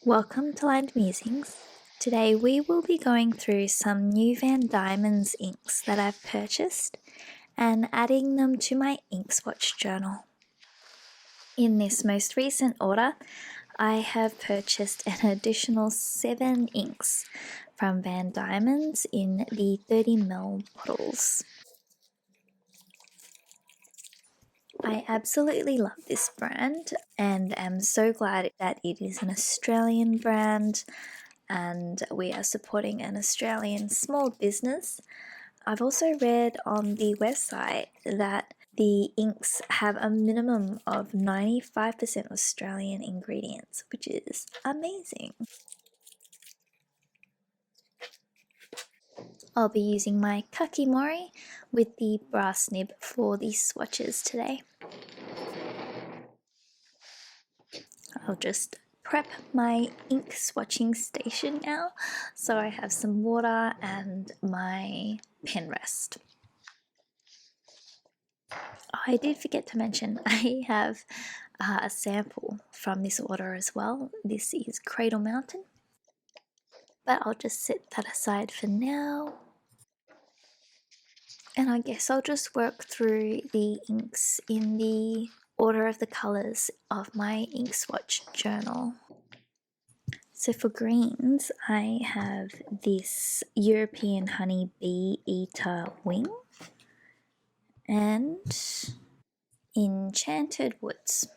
Welcome to Lined Musings. Today we will be going through some new Van Dieman's inks that I've purchased and adding them to my ink swatch journal. In this most recent order, I have purchased an additional 7 inks from Van Dieman's in the 30ml bottles. I absolutely love this brand and am so glad that it is an Australian brand and we are supporting an Australian small business. I've also read on the website that the inks have a minimum of 95% Australian ingredients, which is amazing. I'll be using my kakimori with the brass nib for the swatches today. I'll just prep my ink swatching station now, so I have some water and my pen rest. I did forget to mention I have a sample from this order as well. This is Cradle Mountain, but I'll just set that aside for now. And I guess I'll just work through the inks in the order of the colours of my ink swatch journal. So for greens, I have this European Honey Bee Eater Wing and Enchanted Woods.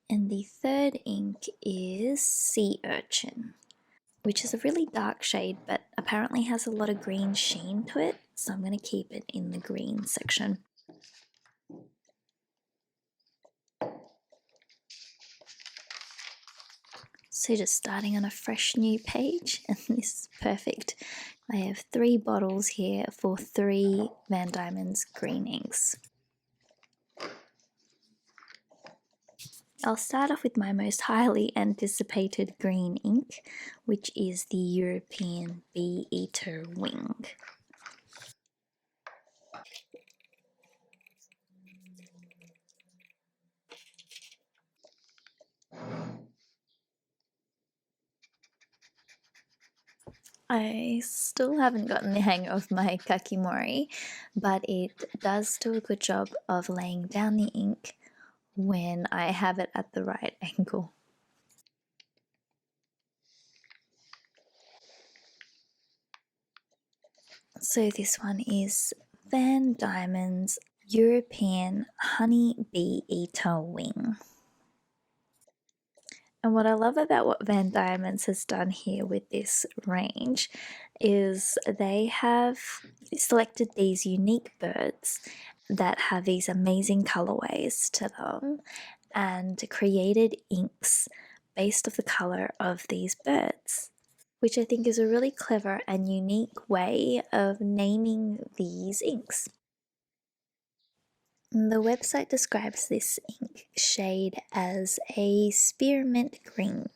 And the third ink is Sea Urchin, which is a really dark shade but apparently has a lot of green sheen to it, so I'm going to keep it in the green section. So just starting on a fresh new page, and this is perfect. I have 3 bottles here for 3 Van Dieman's green inks. I'll start off with my most highly anticipated green ink, which is the European Bee Eater Wing. I still haven't gotten the hang of my kakimori, but it does do a good job of laying down the ink when I have it at the right angle. So this one is Van Dieman's European Honey Bee Eater Wing. And what I love about what Van Dieman's has done here with this range is they have selected these unique birds that have these amazing colorways to them and created inks based off the color of these birds, which I think is a really clever and unique way of naming these inks. The website describes this ink shade as a spearmint green.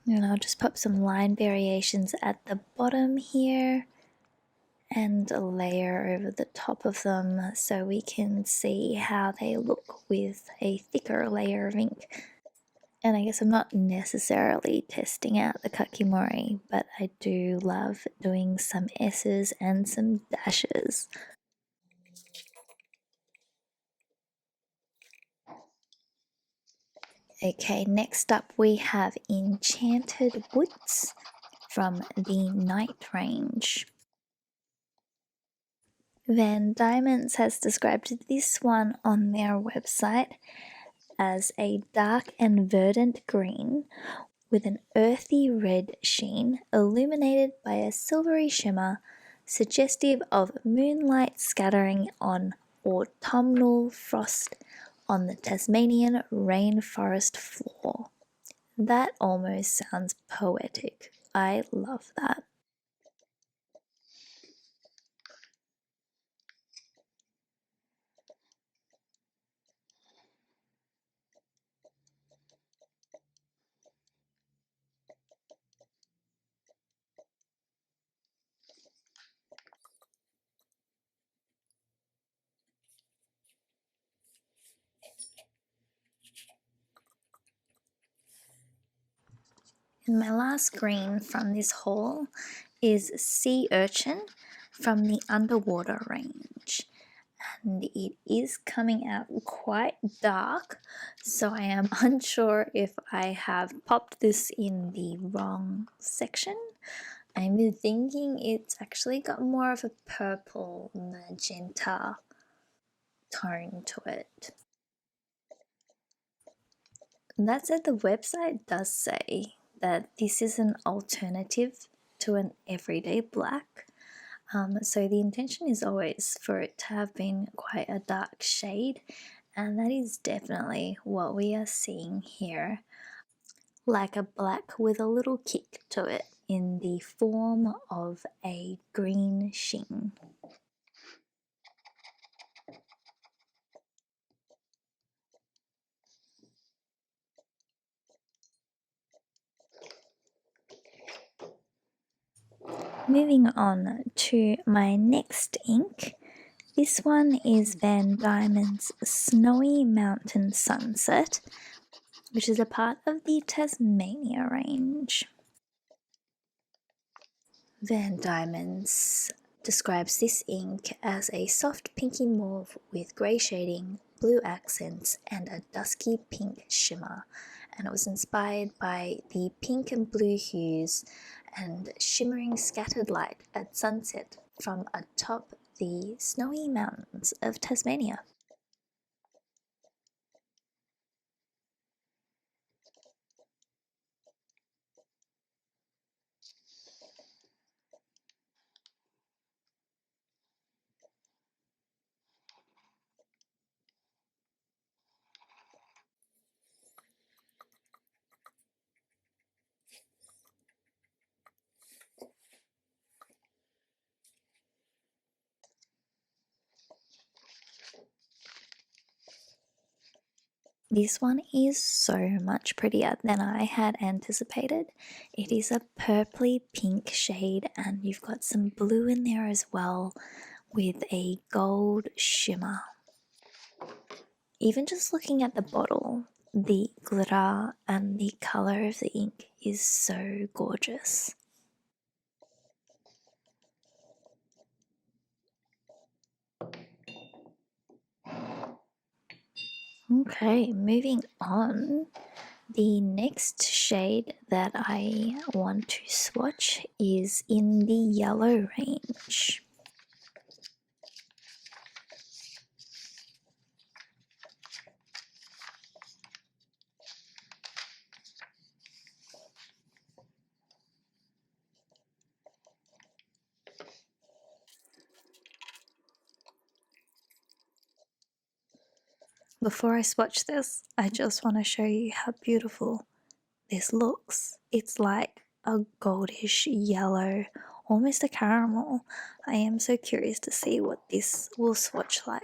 And I'll just pop some line variations at the bottom here and a layer over the top of them so we can see how they look with a thicker layer of ink. And I guess I'm not necessarily testing out the kakimori, but I do love doing some S's and some dashes. Okay, next up we have Enchanted Woods from the Night range. Van Dieman's has described this one on their website as a dark and verdant green with an earthy red sheen illuminated by a silvery shimmer suggestive of moonlight scattering on autumnal frost on the Tasmanian rainforest floor. That almost sounds poetic. I love that. And my last green from this haul is Sea Urchin from the Underwater range. And it is coming out quite dark, so I am unsure if I have popped this in the wrong section. I'm thinking it's actually got more of a purple magenta tone to it. That said, the website does say that this is an alternative to an everyday black. So the intention is always for it to have been quite a dark shade, and that is definitely what we are seeing here. Like a black with a little kick to it in the form of a green sheen. Moving on to my next ink. This one is Van Dieman's Snowy Mountain Sunset, which is a part of the Tasmania range. Van Dieman's describes this ink as a soft pinky mauve with grey shading, blue accents, and a dusky pink shimmer. And it was inspired by the pink and blue hues and shimmering scattered light at sunset from atop the snowy mountains of Tasmania. This one is so much prettier than I had anticipated. It is a purpley pink shade, and you've got some blue in there as well with a gold shimmer. Even just looking at the bottle, the glitter and the color of the ink is so gorgeous. Okay, moving on. The next shade that I want to swatch is in the yellow range. Before I swatch this, I just want to show you how beautiful this looks. It's like a goldish yellow, almost a caramel. I am so curious to see what this will swatch like.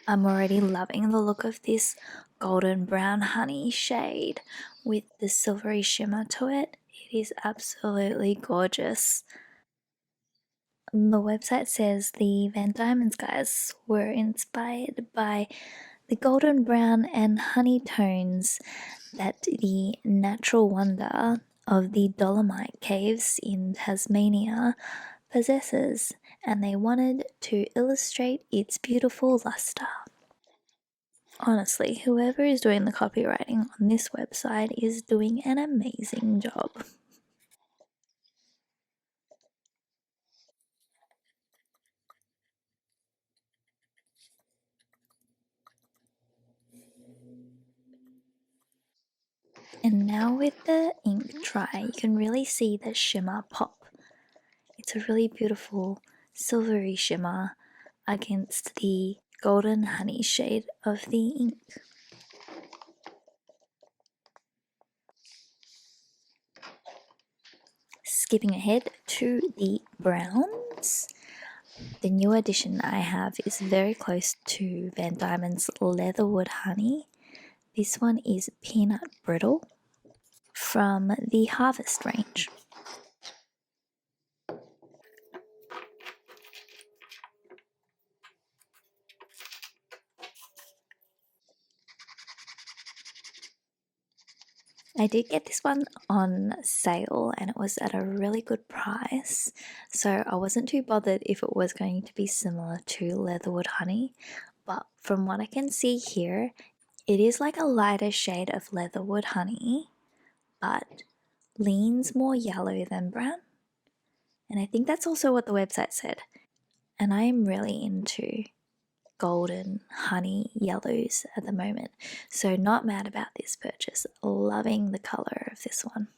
I'm already loving the look of this golden brown honey shade with the silvery shimmer to it. It is absolutely gorgeous. The website says the Van Dieman's guys were inspired by the golden brown and honey tones that the natural wonder of the Dolomite Caves in Tasmania possesses, and they wanted to illustrate its beautiful luster. Honestly, whoever is doing the copywriting on this website is doing an amazing job. And now with the ink dry, you can really see the shimmer pop. It's a really beautiful silvery shimmer against the golden honey shade of the ink. skipping ahead to the browns. The new addition I have is very close to Van Dieman's Leatherwood Honey. This one is Peanut Brittle from the Harvest range. I did get this one on sale and it was at a really good price, so I wasn't too bothered if it was going to be similar to Leatherwood Honey, but from what I can see here, it is like a lighter shade of Leatherwood Honey, but leans more yellow than brown, and I think that's also what the website said, and I am really into golden honey yellows at the moment, so not mad about this purchase. Loving the color of this one.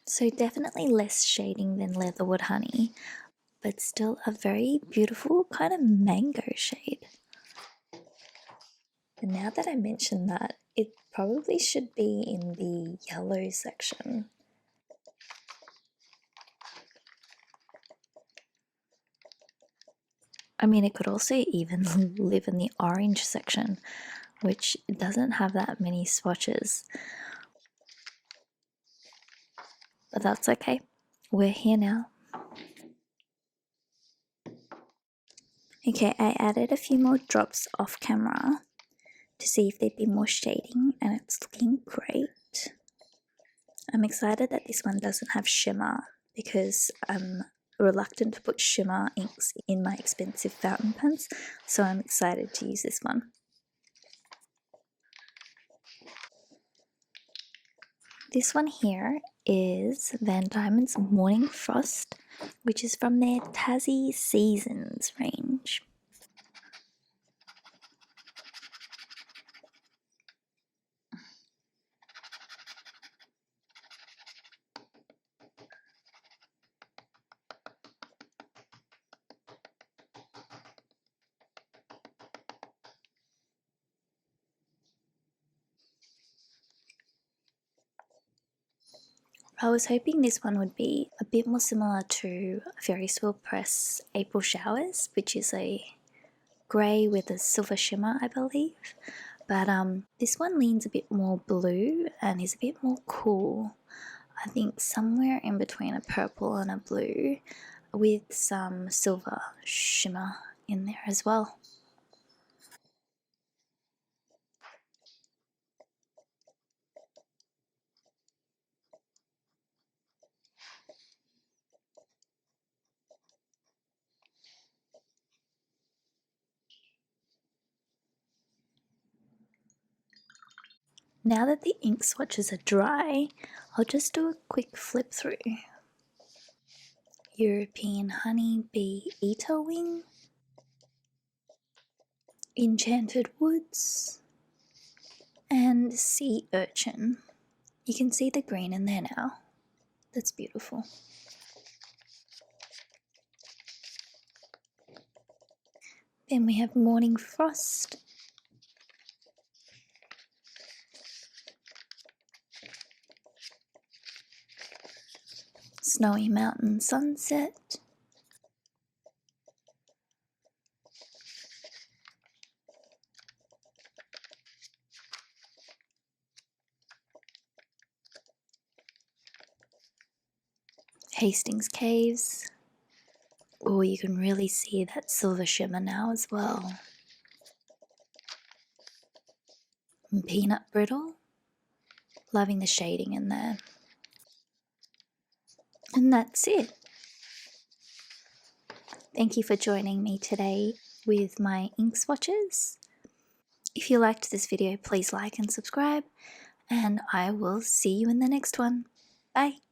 So definitely less shading than Leatherwood Honey, but still a very beautiful kind of mango shade. And now that I mention that, it probably should be in the yellow section. I mean, it could also even live in the orange section, which doesn't have that many swatches. But that's okay. We're here now. Okay, I added a few more drops off camera to see if there'd be more shading, and it's looking great. I'm excited that this one doesn't have shimmer because I'm reluctant to put shimmer inks in my expensive fountain pens, so I'm excited to use this one. This one here is Van Dieman's Morning Frost, which is from their Tassie Seasons range. I was hoping this one would be a bit more similar to Ferris Wheel Press April Showers, which is a grey with a silver shimmer, I believe. But this one leans a bit more blue and is a bit more cool. I think somewhere in between a purple and a blue with some silver shimmer in there as well. Now that the ink swatches are dry, I'll just do a quick flip through. European Honey Bee Eater Wing, Enchanted Woods, and Sea Urchin. You can see the green in there now. That's beautiful. Then we have Morning Frost, Snowy Mountain Sunset, Hastings Caves. Oh, you can really see that silver shimmer now as well. And Peanut Brittle. Loving the shading in there. And that's it. Thank you for joining me today with my ink swatches. If you liked this video, please like and subscribe, and I will see you in the next one. Bye.